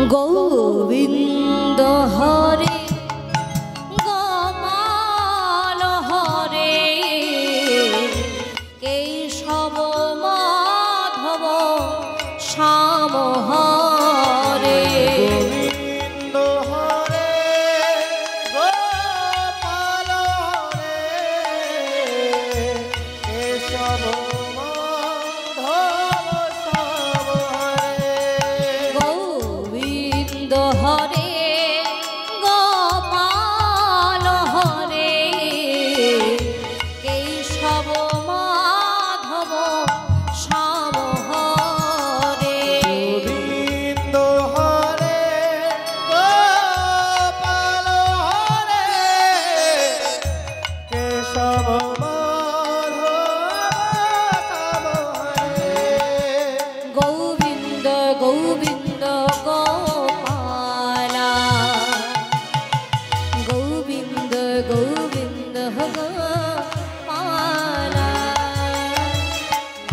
গোবিন্দ হরে গোপাল হরে কেশব মাধব শ্যাম হরে গোবিন্দ হরে গোপাল হরে কেশব মাধব শ্যাম হরে গোবিন্দ হরে গোপাল হরে কেশব মাধব শ্যাম হরে গোবিন্দ হরে গোপাল হরে কেশব মাধব শ্যাম হরে গোবিন্দ গোবিন্দ গোপালা গোবিন্দ গোবিন্দ গোপালা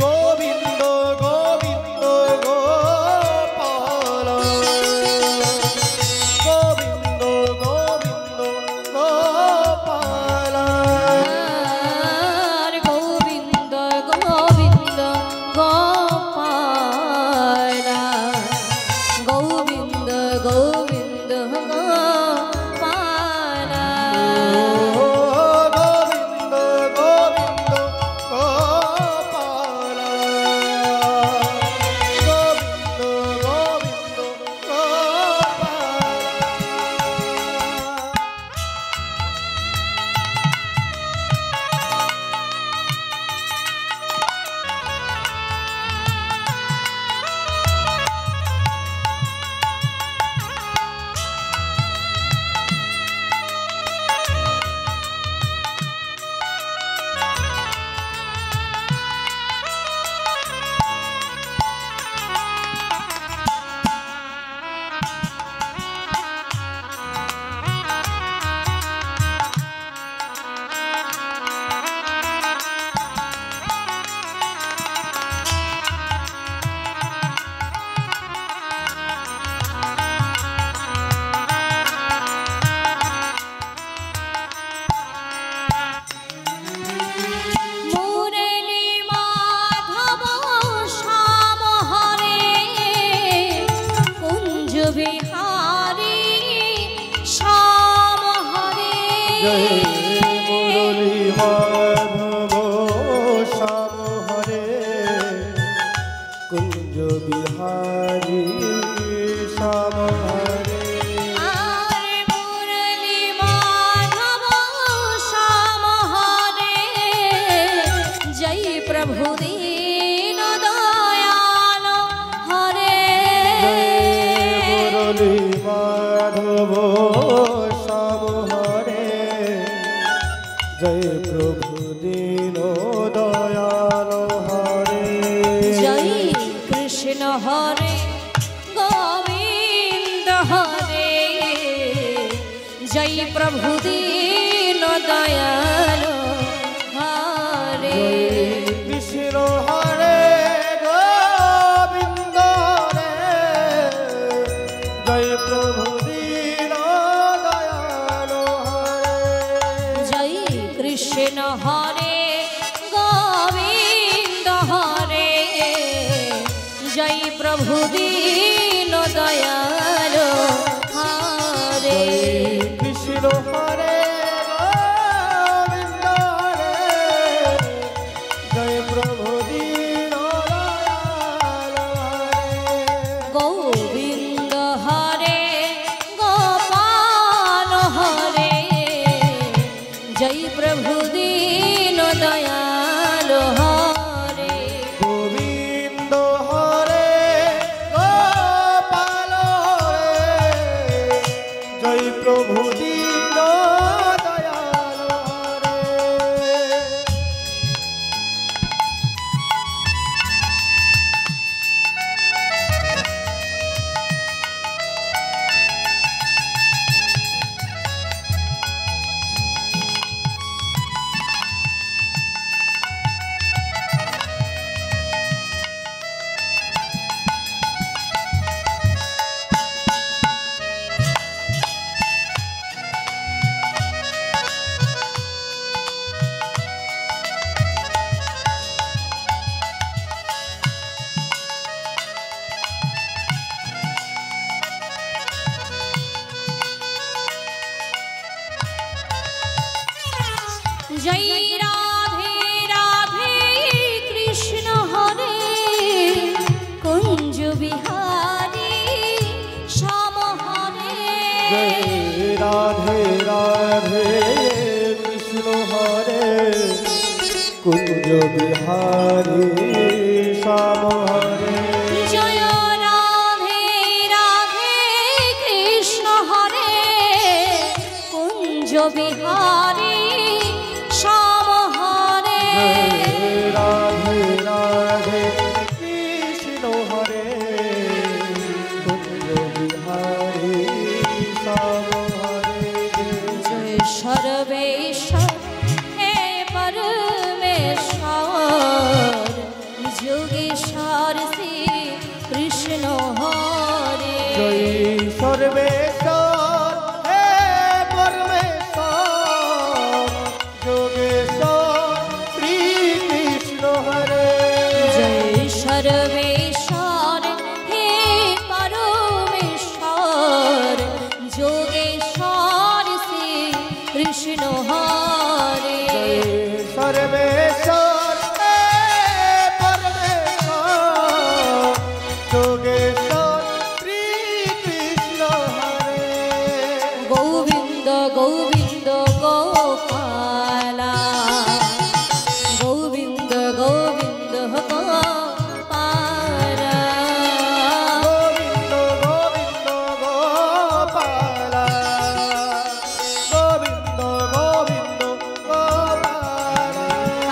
গোবিন্দ গোবিন্দ গোপাল গোবিন্দ গোবিন্দ গোপাল গোবিন্দ গোবিন্দ গোপালা গোবিন্দ গোবিন্দ গোপালা গোবিন্দ গোবিন্দ গোপাল গোবিন্দ গোবিন্দ গোপাল মুরলী মাধব শ্যাম হরে কুঞ্জ বিহারী শ্যাম হরে মুরলী মাধব শ্যাম হরে কুঞ্জ বিহারী শ্যাম হরে আর মুরলী মাধব শ্যাম হরে জয় প্রভু দীন দয়াল হরে মুরলী মাধব শ্যাম হরে জয় প্রভু দীন দয়াল হরে জয় কৃষ্ণ হরে গোবিন্দ হরে জয় প্রভু দীন দয়াল হরে কৃষ্ণ হরে গোবিন্দ হরে জয় প্রভু দীন দয়াল হরে জয় কৃষ্ণ হরে গোবিন্দ হরে জয় প্রভু দীন দয়াল হরে কৃষ্ণ হরে গোবিন্দ হরে জয় প্রভু দীন দয়াল হরে গোবিন্দ হরে গোপাল হরে জয় প্রভু দীন দয়াল হরে গোবিন্দ হরে গোপাল হরে জয় প্রভু দীন দয়াল হরে जय राधे राधे कृष्ण हरे कुंज बिहारी श्याम हरे जय राधे राधे कृष्ण हरे कुंज बिहारी श्याम हरे जय राधे राधे कृष्ण हरे कुंज बिहारी श्याम हरे राधे राधे कृष्ण हरे कुंज बिहारी श्याम हरे जय सर्वेश्वर हे परमेश्वर যোগেশ্বর শ্রী কৃষ্ণ হরে जय सर्वेश्वर हे परमेश्वर योगेश्वर श्री कृष्ण हरे জয় সর্বেশ্বর হে পরমেশ্বর যোগেশ্বর শ্রী কৃষ্ণ হরে जय सर्वेश्वर हे परमेश्वर योगेश्वर श्री कृष्ण हरे গোবিন্দ গোবিন্দ গোপালা গোবিন্দ গোবিন্দ গোপালা गोविंद गोविंद गोपाला गोविंद गोविंद गोपाला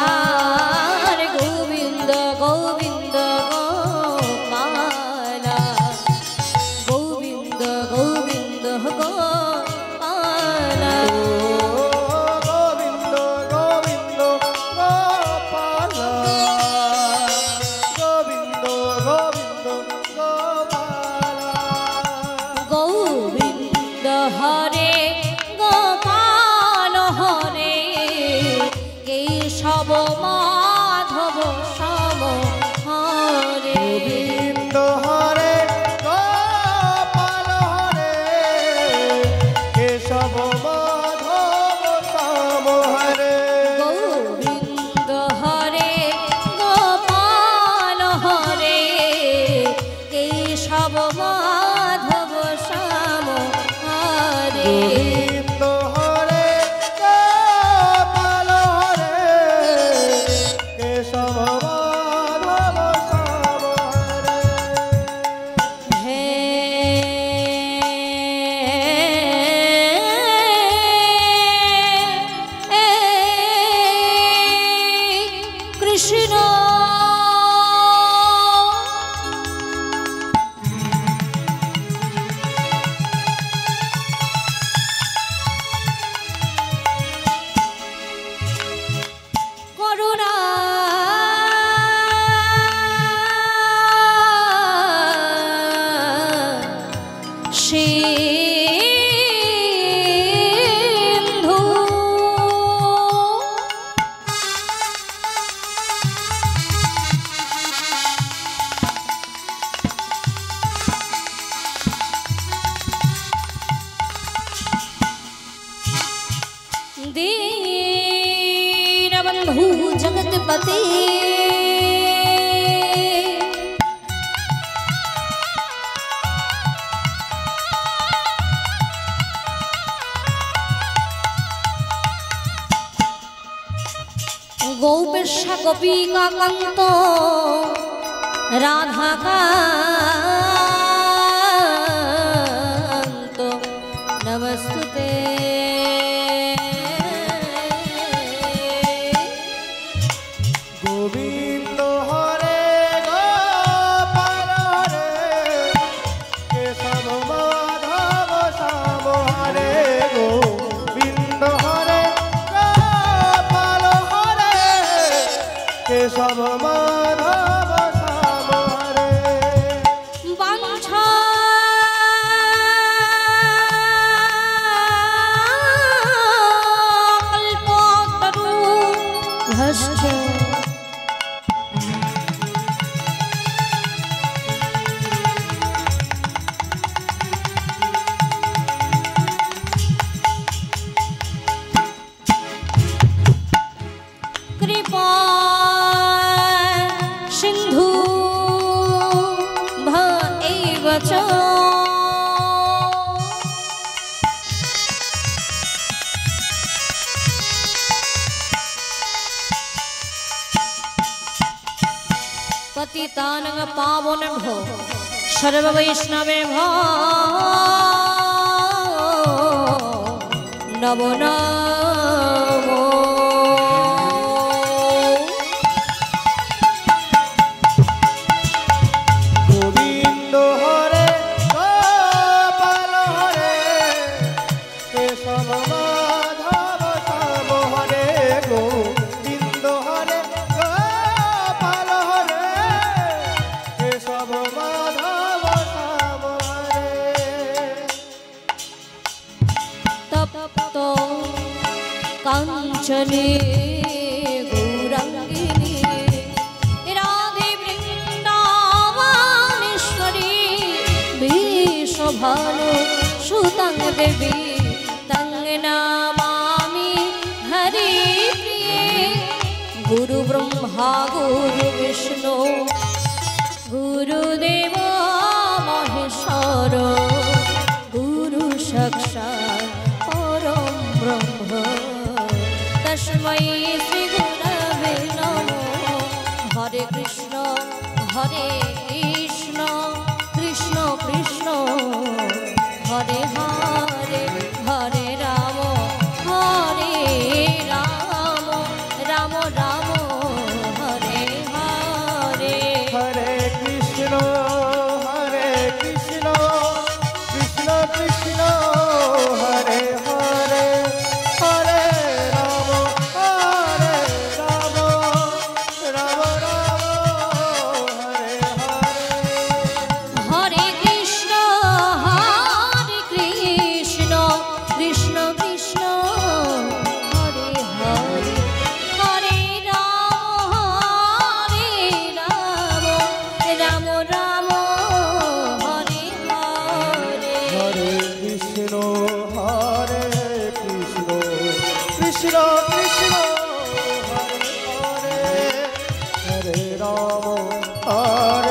আর গোবিন্দ গোবিন্দ গোপালা গোবিন্দ গোবিন্দ গোপালা गोविंद गोविंद गोपाला गोविंद गोविंद गोपाला গোবিন্দ হরে গোপাল হরে কেশব মাধব শ্যাম হরে गोविंद हरे गोपाल हरे केशव माधव श्याम हरे গোবিন্দ হরে গোপাল হরে কেশব মাধব শ্যাম হরে गोविंद हरे गोपाल हरे केशव माधव श्याम हरे হে কৃষ্ণ করুণা সিন্ধু दीनबन्धु जगत्पते গৌপেশা গোপিকা কান্ত রাধাকান্ত নমস্তুতে गोविंद हरे गोपाल हरे केशव माधव श्याम हरे गोविंद हरे गोपाल हरे केशव माधव श्याम हरे বাঞ্ছা কল্পতরু ভস্য तानंग पावन भो सर्व वैष्णवे भो नमो नमो गोविंद हरे गोपाल हरे केशव माधव श्याम हरे गोविंद हरे गोपाल हरे केशव माधव श्याम हरे तप्तो कांचने गौरांगिनी राधे वृंदावनेश्वरी विश्वभानु सुतं देवी तं नमामि हरिप्रिये गुरु ब्रह्मा गुरु विष्णु गुरुदेव महेश्वर गुरु साक्षात् परं ब्रह्म तस्मै श्री गुरवे नमो हरे कृष्ण कृष्ण कृष्ण हरे हरे हरे राम राम राम हरे हरे हरे कृष्ण कृष्ण कृष्ण हरे हरे हरे राम राम राम हरे हरे हरे कृष्ण कृष्ण कृष्ण हरे हरे हरे राम राम राम हरे हरे हरे कृष्ण कृष्ण कृष्ण हरे हरे हरे राम राम राम हरे हरे हरे कृष्ण कृष्ण कृष्ण हरे हरे हरे राम राम राम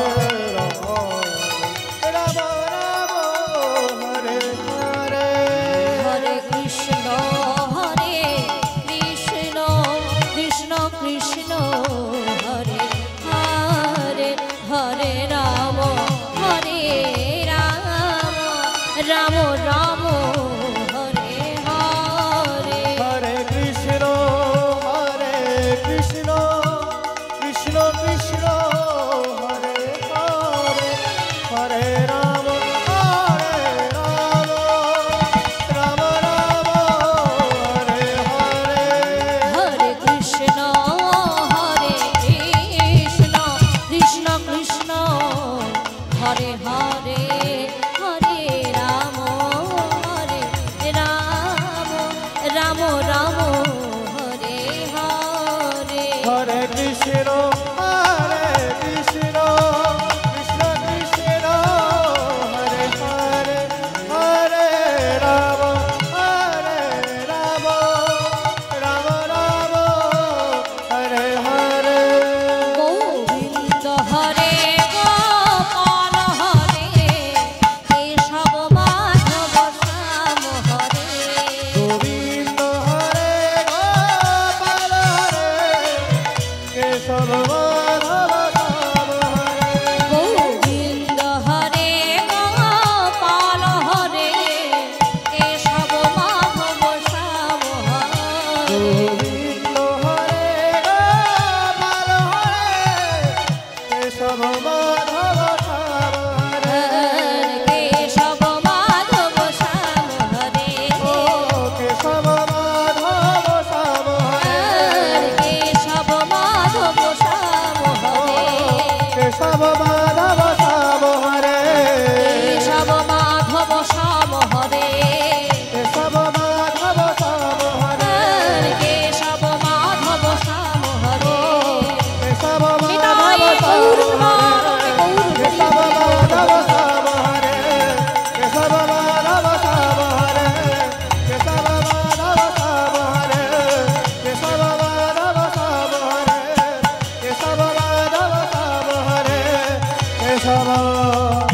हरे हरे हरे कृष्ण कृष्ण कृष्ण हरे हरे हरे राम राम राम हरे हरे हरे कृष्ण कृष्ण कृष्ण हरे हरे हरे राम राम राम हरे हरे हरे कृष्ण कृष्ण कृष्ण हरे हरे हरे राम राम हरे हरे गोविंद हरे गोपाल हरे केशव माधव श्याम हरे गोविंद हरे गोपाल हरे केशव माधव श्याम हरे गोविंद हरे गोपाल हरे केशव माधव श्याम हरे गोविंद हरे गोपाल हरे केशव माधव श्याम हरे केशव माधव श्याम हरे केशव माधव श्याम हरे केशव माधव श्याम हरे केशव माधव श्याम हरे केशव माधव श्याम हरे केशव माधव श्याम हरे केशव माधव श्याम हरे केशव निताय गौर केशव माधव श्याम हरे केशव माधव श्याम हरे केशव माधव श्याम हरे केशव माधव श्याम हरे केशव माधव श्याम हरे केशव